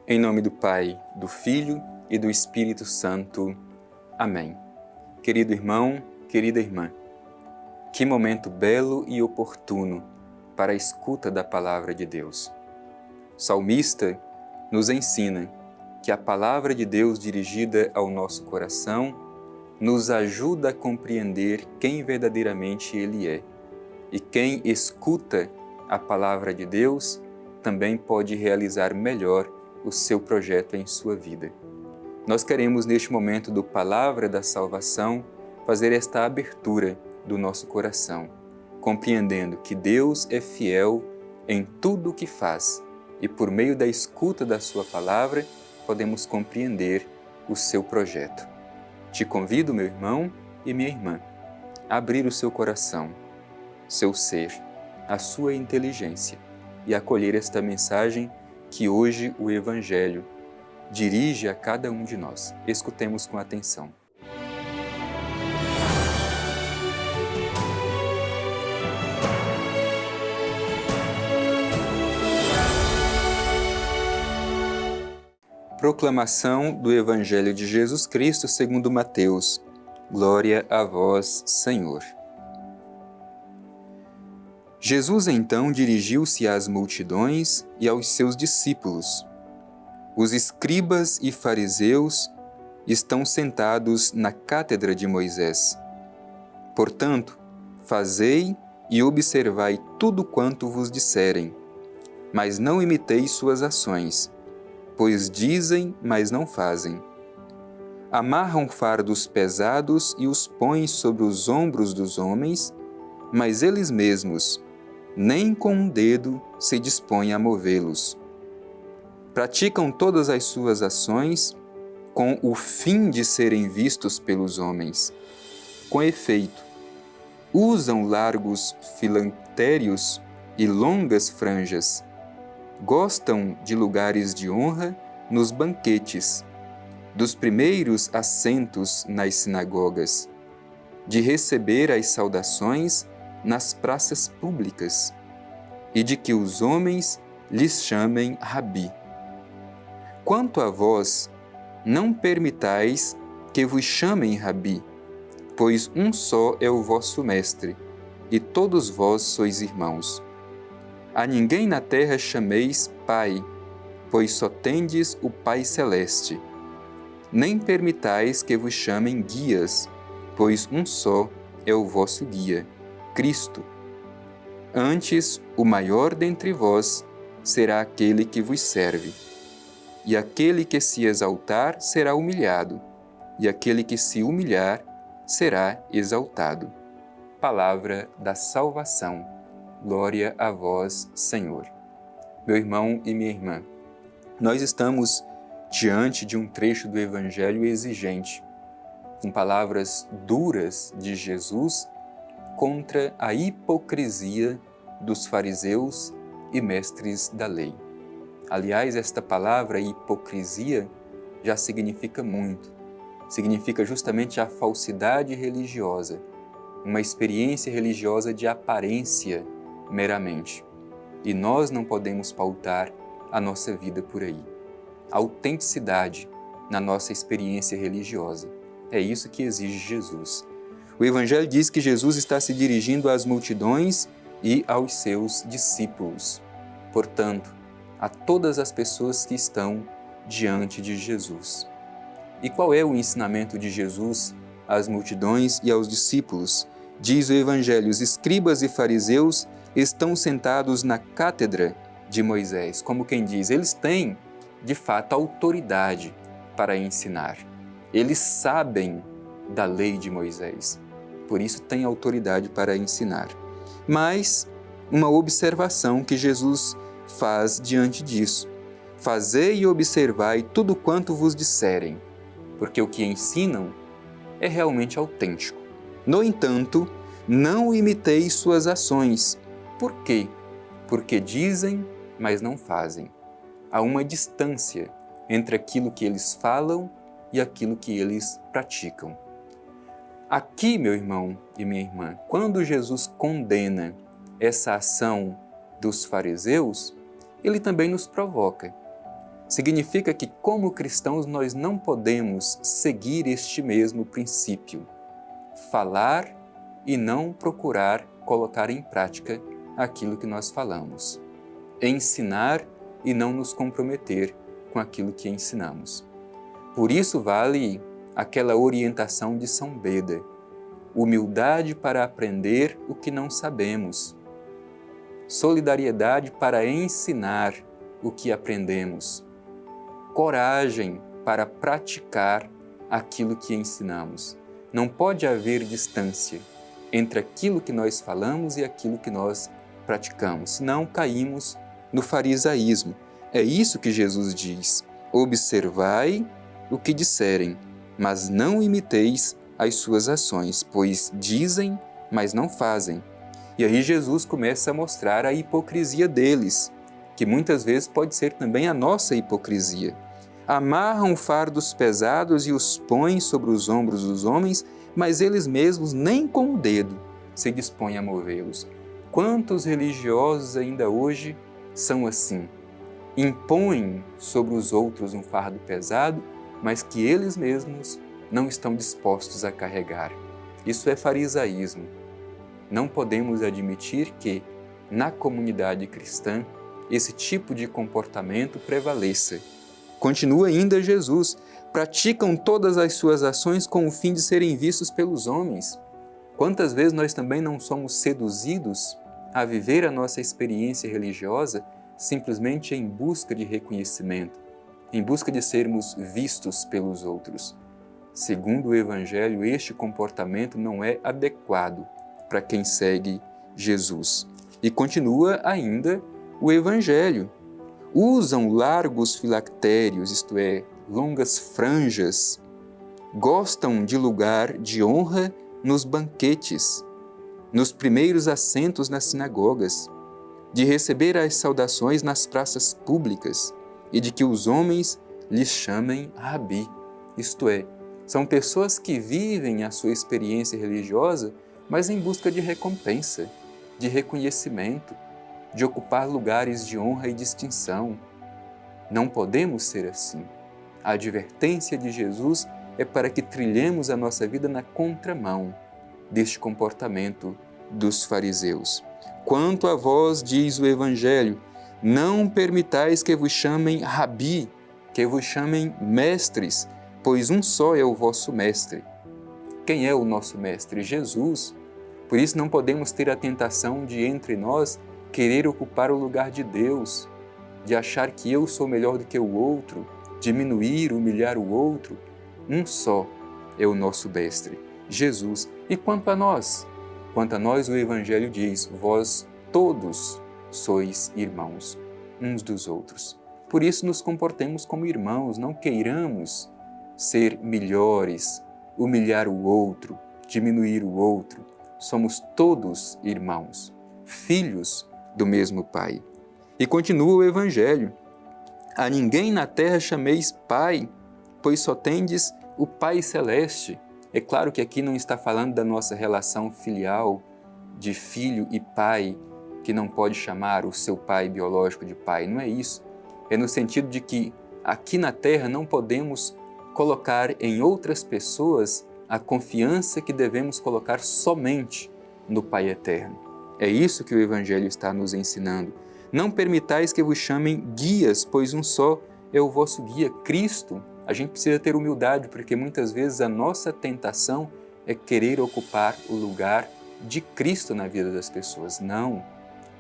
Em nome do Pai, do Filho e do Espírito Santo. Amém. Querido irmão, querida irmã, que momento belo e oportuno para a escuta da Palavra de Deus. O salmista nos ensina que a Palavra de Deus dirigida ao nosso coração nos ajuda a compreender quem verdadeiramente Ele é. E quem escuta a Palavra de Deus também pode realizar melhor o seu projeto em sua vida. Nós queremos, neste momento do Palavra da Salvação, fazer esta abertura do nosso coração, compreendendo que Deus é fiel em tudo o que faz e, por meio da escuta da sua Palavra, podemos compreender o seu projeto. Te convido, meu irmão e minha irmã, a abrir o seu coração, seu ser, a sua inteligência e acolher esta mensagem que hoje o Evangelho dirige a cada um de nós. Escutemos com atenção. Proclamação do Evangelho de Jesus Cristo segundo Mateus. Glória a vós, Senhor. Jesus então dirigiu-se às multidões e aos seus discípulos. Os escribas e fariseus estão sentados na cátedra de Moisés. Portanto, fazei e observai tudo quanto vos disserem, mas não imiteis suas ações, pois dizem, mas não fazem. Amarram fardos pesados e os põem sobre os ombros dos homens, mas eles mesmos nem com um dedo se dispõem a movê-los. Praticam todas as suas ações com o fim de serem vistos pelos homens. Com efeito, usam largos filantérios e longas franjas. Gostam de lugares de honra nos banquetes, dos primeiros assentos nas sinagogas, de receber as saudações nas praças públicas e de que os homens lhes chamem Rabi. Quanto a vós, não permitais que vos chamem Rabi, pois um só é o vosso mestre, e todos vós sois irmãos. A ninguém na terra chameis Pai, pois só tendes o Pai Celeste. Nem permitais que vos chamem guias, pois um só é o vosso guia, Cristo. Antes, o maior dentre vós será aquele que vos serve. E aquele que se exaltar será humilhado, e aquele que se humilhar será exaltado. Palavra da salvação. Glória a vós, Senhor. Meu irmão e minha irmã, nós estamos diante de um trecho do Evangelho exigente, com palavras duras de Jesus contra a hipocrisia dos fariseus e mestres da lei. Aliás, esta palavra hipocrisia já significa muito. Significa justamente a falsidade religiosa, uma experiência religiosa de aparência meramente. E nós não podemos pautar a nossa vida por aí. Autenticidade na nossa experiência religiosa. É isso que exige Jesus. O Evangelho diz que Jesus está se dirigindo às multidões e aos seus discípulos. Portanto, a todas as pessoas que estão diante de Jesus. E qual é o ensinamento de Jesus às multidões e aos discípulos? Diz o Evangelho: os escribas e fariseus estão sentados na cátedra de Moisés. Como quem diz, eles têm, de fato, autoridade para ensinar. Eles sabem da lei de Moisés. Por isso têm autoridade para ensinar. Mas uma observação que Jesus faz diante disso. Fazei e observai tudo quanto vos disserem, porque o que ensinam é realmente autêntico. No entanto, não imiteis suas ações. Por quê? Porque dizem, mas não fazem. Há uma distância entre aquilo que eles falam e aquilo que eles praticam. Aqui, meu irmão e minha irmã, quando Jesus condena essa ação dos fariseus, ele também nos provoca. significa que, como cristãos, nós não podemos seguir este mesmo princípio: falar e não procurar colocar em prática aquilo que nós falamos, ensinar e não nos comprometer com aquilo que ensinamos. Por isso vale aquela orientação de São Beda: humildade para aprender o que não sabemos, solidariedade para ensinar o que aprendemos, coragem para praticar aquilo que ensinamos. Não pode haver distância entre aquilo que nós falamos e aquilo que nós praticamos, senão caímos no farisaísmo. É isso que Jesus diz: observai o que disserem, mas não imiteis as suas ações, pois dizem, mas não fazem. E aí Jesus começa a mostrar a hipocrisia deles, que muitas vezes pode ser também a nossa hipocrisia. Amarram fardos pesados e os põem sobre os ombros dos homens, mas eles mesmos nem com o dedo se dispõem a movê-los. Quantos religiosos ainda hoje são assim? Impõem sobre os outros um fardo pesado, mas que eles mesmos não estão dispostos a carregar. Isso é farisaísmo. Não podemos admitir que, na comunidade cristã, esse tipo de comportamento prevaleça. Continua ainda Jesus: praticam todas as suas ações com o fim de serem vistos pelos homens. Quantas vezes nós também não somos seduzidos a viver a nossa experiência religiosa simplesmente em busca de reconhecimento, em busca de sermos vistos pelos outros? Segundo o Evangelho, este comportamento não é adequado para quem segue Jesus. E continua ainda o Evangelho: usam largos filactérios, isto é, longas franjas, gostam de lugar de honra nos banquetes, nos primeiros assentos nas sinagogas, de receber as saudações nas praças públicas e de que os homens lhes chamem Rabi. Isto é, são pessoas que vivem a sua experiência religiosa, mas em busca de recompensa, de reconhecimento, de ocupar lugares de honra e distinção. Não podemos ser assim. A advertência de Jesus é para que trilhemos a nossa vida na contramão deste comportamento dos fariseus. Quanto a vós, diz o Evangelho, não permitais que vos chamem Rabi, que vos chamem mestres, pois um só é o vosso mestre. Quem é o nosso mestre? Jesus. Por isso não podemos ter a tentação de, entre nós, querer ocupar o lugar de Deus, de achar que eu sou melhor do que o outro, diminuir, humilhar o outro. Um só é o nosso mestre, Jesus. E quanto a nós? Quanto a nós, o Evangelho diz: vós todos sois irmãos uns dos outros. Por isso nos comportemos como irmãos, não queiramos ser melhores, humilhar o outro, diminuir o outro. Somos todos irmãos, filhos do mesmo Pai. E continua o Evangelho: a ninguém na terra chameis Pai, pois só tendes o Pai Celeste. É claro que aqui não está falando da nossa relação filial, de filho e pai, que não pode chamar o seu pai biológico de pai. Não é isso. É no sentido de que aqui na terra não podemos colocar em outras pessoas a confiança que devemos colocar somente no Pai Eterno. É isso que o Evangelho está nos ensinando. Não permitais que vos chamem guias, pois um só é o vosso guia, Cristo. A gente precisa ter humildade, porque muitas vezes a nossa tentação é querer ocupar o lugar de Cristo na vida das pessoas. Não.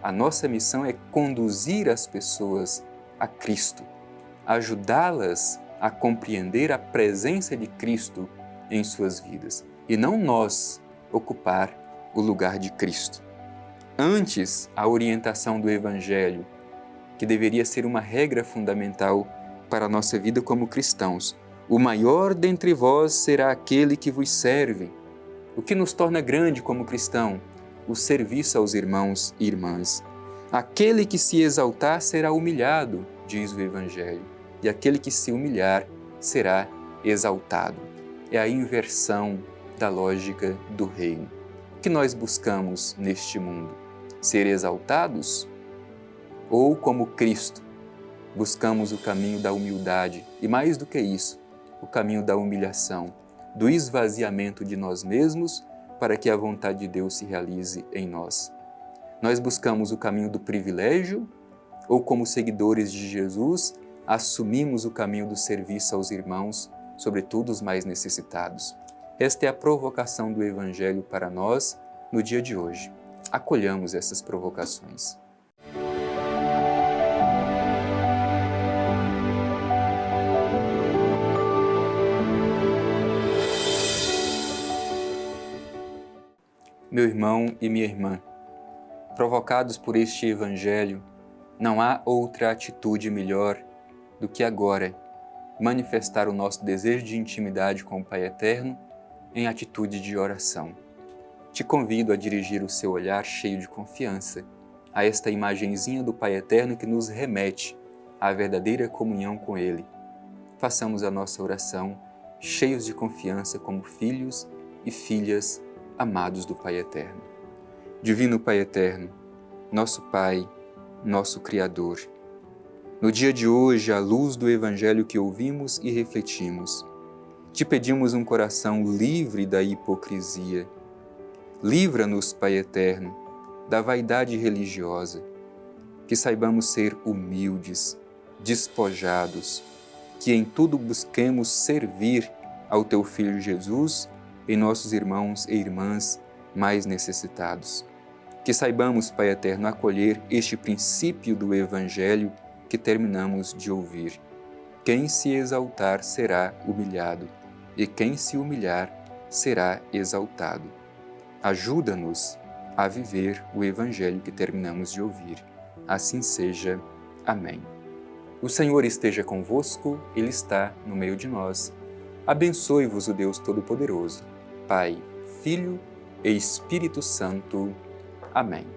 A nossa missão é conduzir as pessoas a Cristo, ajudá-las a compreender a presença de Cristo em suas vidas, e não nós ocupar o lugar de Cristo. Antes, a orientação do Evangelho, que deveria ser uma regra fundamental para a nossa vida como cristãos: o maior dentre vós será aquele que vos serve. O que nos torna grande como cristão? O serviço aos irmãos e irmãs. Aquele que se exaltar será humilhado, diz o Evangelho, e aquele que se humilhar será exaltado. É a inversão da lógica do reino. O que nós buscamos neste mundo? Ser exaltados? Ou, como Cristo, buscamos o caminho da humildade e, mais do que isso, o caminho da humilhação, do esvaziamento de nós mesmos para que a vontade de Deus se realize em nós. Nós buscamos o caminho do privilégio ou, como seguidores de Jesus, assumimos o caminho do serviço aos irmãos, sobretudo os mais necessitados. Esta é a provocação do Evangelho para nós no dia de hoje. Acolhamos essas provocações. Meu irmão e minha irmã, provocados por este Evangelho, não há outra atitude melhor do que agora manifestar o nosso desejo de intimidade com o Pai Eterno em atitude de oração. Te convido a dirigir o seu olhar cheio de confiança a esta imagenzinha do Pai Eterno que nos remete à verdadeira comunhão com Ele. Façamos a nossa oração cheios de confiança como filhos e filhas amados do Pai Eterno. Divino Pai Eterno, nosso Pai, nosso Criador, no dia de hoje, à luz do Evangelho que ouvimos e refletimos, te pedimos um coração livre da hipocrisia. Livra-nos, Pai Eterno, da vaidade religiosa, que saibamos ser humildes, despojados, que em tudo busquemos servir ao Teu Filho Jesus e nossos irmãos e irmãs mais necessitados. Que saibamos, Pai Eterno, acolher este princípio do Evangelho que terminamos de ouvir. Quem se exaltar será humilhado, e quem se humilhar será exaltado. Ajuda-nos a viver o Evangelho que terminamos de ouvir. Assim seja. Amém. O Senhor esteja convosco, Ele está no meio de nós. Abençoe-vos o Deus Todo-Poderoso, Pai, Filho e Espírito Santo. Amém.